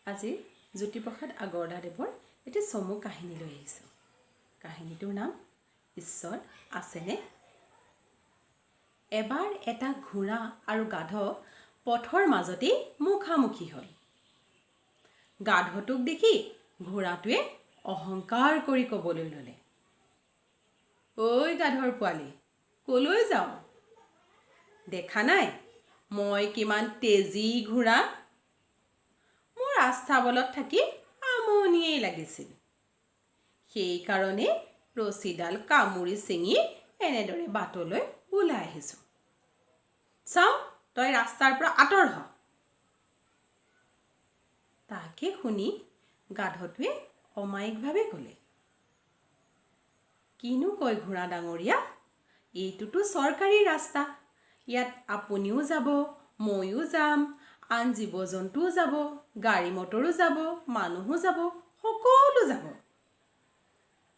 আজি জ্যোতিপ্ৰসাদ আগৰৱালাদেৱৰ এটি চমু কাহিনী লৈ আহিছোঁ। কাহিনীটোৰ নাম ঈশ্বৰ আছেনে? এবাৰ এটা ঘোঁৰা আৰু গাধ পথৰ মাজতেই মুখামুখি হ'ল। গাধটোক দেখি ঘোঁৰাটোৱে অহংকাৰ কৰি ক'বলৈ ল'লে, ঐ গাধৰ পোৱালি, ক'লৈ যাওঁ? দেখা নাই মই কিমান তেজী ঘোঁৰা? মোৰ আস্থাবলত থাকি আমনিয়েই লাগিছিল। সেইকাৰণে ৰছীডাল কামুৰি ছিঙি এনেদৰে বাটলৈ ওলাই আহিছোঁ। চাওঁ, তই ৰাস্তাৰ পৰা আঁতৰ হ। তাকে শুনি গাধটোৱে অমায়িকভাৱে ক'লে, কিনো কয় ঘোঁৰা ডাঙৰীয়া, এইটোতো চৰকাৰী ৰাস্তা। ইয়াত আপুনিও যাব, ময়ো যাম, আন জীৱ জন্তুও যাব, গাড়ী মটৰো যাব, মানুহো যাব, সকলো যাব।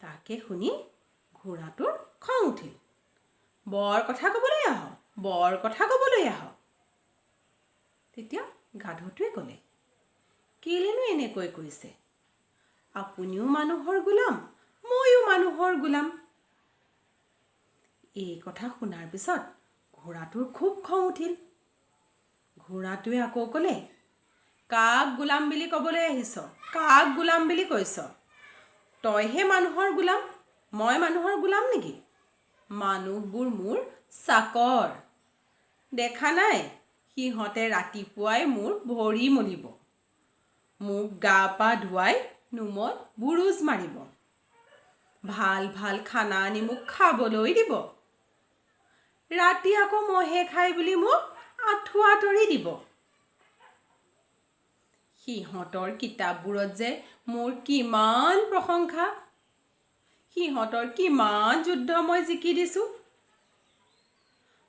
তাকে শুনি ঘোঁৰাটোৰ খং উঠিল। বৰ কথা ক'বলৈ আহ, বৰ কথা ক'বলৈ আহ। তেতিয়া গাধটোৱে ক'লে, কেলেনো এনেকৈ কৈছে? আপুনিও মানুহৰ গোলাম, ময়ো মানুহৰ গোলাম। এই কথা শুনাৰ পিছত ঘোঁৰাটোৰ খুব খং উঠিল। ঘোঁৰাটোৱে আকৌ ক'লে, কাক গোলাম বুলি ক'বলৈ আহিছ? কাক গোলাম বুলি কৈছ? তইহে মানুহৰ গোলাম, মই মানুহৰ গোলাম নেকি? মানুহবোৰ মোৰ চাকৰ। দেখা নাই সিহঁতে ৰাতিপুৱাই মোৰ ভৰি মলিব, মোক গা পা ধুৱাই নোমত বুৰুচ মাৰিব, ভাল ভাল খানা আনি মোক খাবলৈ দিব, ৰাতি আকৌ মহে খাই বুলি মোক আঁঠুৱা তৰি দিব। সিহঁতৰ কিতাপবোৰত যে মোৰ কিমান প্ৰশংসা, সিহঁতৰ কিমান যুদ্ধ মই জিকি দিছোঁ।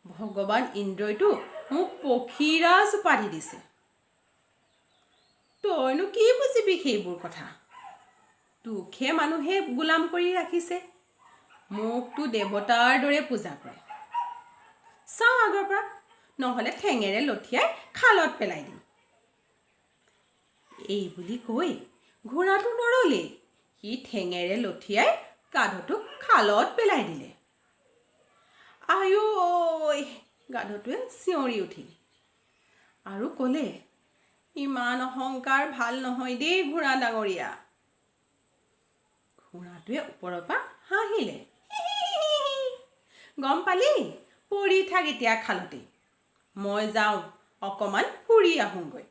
ভগৱান ইন্দ্ৰইতো মোক পক্ষীৰাজ উপাধি দিছে। তইনো কি বুজিবি সেইবোৰ কথা? তোকহে মানুহে গোলাম কৰি ৰাখিছে, মোকতো দেৱতাৰ দৰে পূজা কৰে। চাওঁ আগৰ পৰা, নহ'লে ঠেঙেৰে লঠিয়াই খালত পেলাই দিম। এই বুলি কৈ ঘোঁৰাটো নৰলেই, সি ঠেঙেৰে লঠিয়াই গাধটোক খালত পেলাই দিলে। আই ঐ, গাধটোৱে চিঞৰি উঠিল আৰু ক'লে, ইমান অহংকাৰ ভাল নহয় দেই ঘোঁৰা ডাঙৰীয়া। ঘোঁৰাটোৱে ওপৰৰ পৰা হাঁহিলে, গম পালি, পৰি থাক এতিয়া খালতে, মই যাওঁ অকণমান ফুৰি আহোঁগৈ।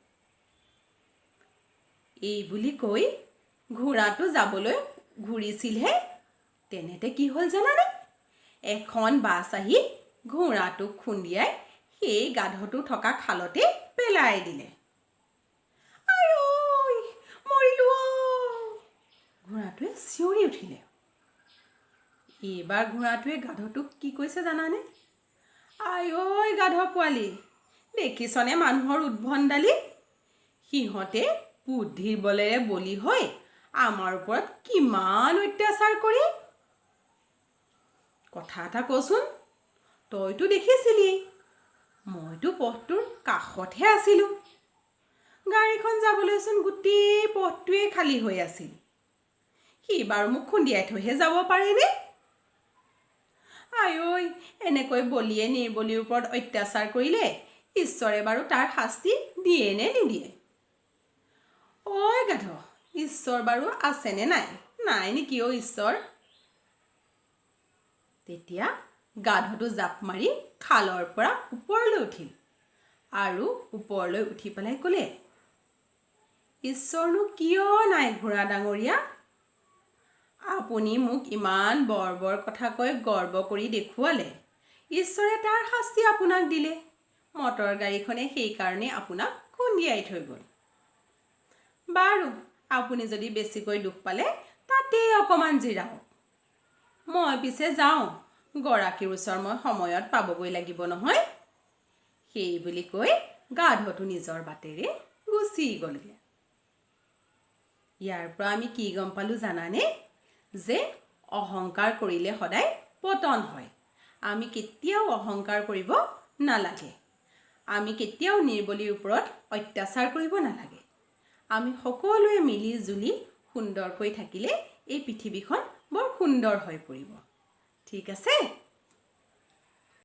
এই বুলি কৈ ঘোঁৰাটো যাবলৈ ঘূৰিছিলহে, তেনেতে কি হ'ল জানানে? এখন বাছ আহি ঘোঁৰাটোক খুন্দিয়াই সেই গাধটো থকা খালতে পেলাই দিলে। আই ঐ, মৰিলো ঐ, ঘোঁৰাটোৱে চিঞৰি উঠিলে। এইবাৰ ঘোঁৰাটোৱে গাধটোক কি কৈছে জানানে? আই ঐ গাধ পোৱালি, দেখিছনে মানুহৰ উদ্ভণ্ডালি? সিহঁতে বুদ্ধিৰ বলেৰে বলি হৈ আমাৰ ওপৰত কিমান অত্যাচাৰ কৰে। কথা এটা কচোন, তইতো দেখিছিলি মইতো পথটোৰ কাষতহে আছিলোঁ। গাড়ীখন যাবলৈচোন গোটেই পথটোৱেই খালী হৈ আছিল। সি বাৰু মোক খুন্দিয়াই থৈহে যাব পাৰেনে? আই ঐ, এনেকৈ বলিয়ে নিৰ্বলিৰ ওপৰত অত্যাচাৰ কৰিলে ঈশ্বৰে বাৰু তাৰ শাস্তি দিয়ে নে নিদিয়ে? ঐ গাধ, ঈশ্বৰ বাৰু আছেনে নাই? নাই নেকি অ' ঈশ্বৰ? তেতিয়া গাধটো জাপ মাৰি খালৰ পৰা ওপৰলৈ উঠিল আৰু ওপৰলৈ উঠি পেলাই ক'লে, ঈশ্বৰনো কিয় নাই ঘোঁৰা ডাঙৰীয়া? আপুনি মোক ইমান বৰ বৰ কথা কৈ গৰ্ব কৰি দেখুৱালে, ঈশ্বৰে তাৰ শাস্তি আপোনাক দিলে। মটৰ গাড়ীখনে সেইকাৰণে আপোনাক খুন্দিয়াই থৈ গ'ল। বাৰু, আপুনি যদি বেছিকৈ দুখ পালে তাতেই অকণমান জিৰাওক। মই পিছে যাওঁ, গৰাকীৰ ওচৰ মই সময়ত পাবগৈ লাগিব নহয়। সেই বুলি কৈ গাধটো নিজৰ বাটেৰে গুচি গ'লগৈ। ইয়াৰ পৰা আমি কি গম পালোঁ জানানে? যে অহংকাৰ কৰিলে সদায় পতন হয়। আমি কেতিয়াও অহংকাৰ কৰিব নালাগে। আমি কেতিয়াও নিৰ্বলীৰ ওপৰত অত্যাচাৰ কৰিব নালাগে। আমি সকলোৱে মিলি জুলি সুন্দৰকৈ থাকিলে এই পৃথিৱীখন বৰ সুন্দৰ হৈ পৰিব। ঠিক আছে?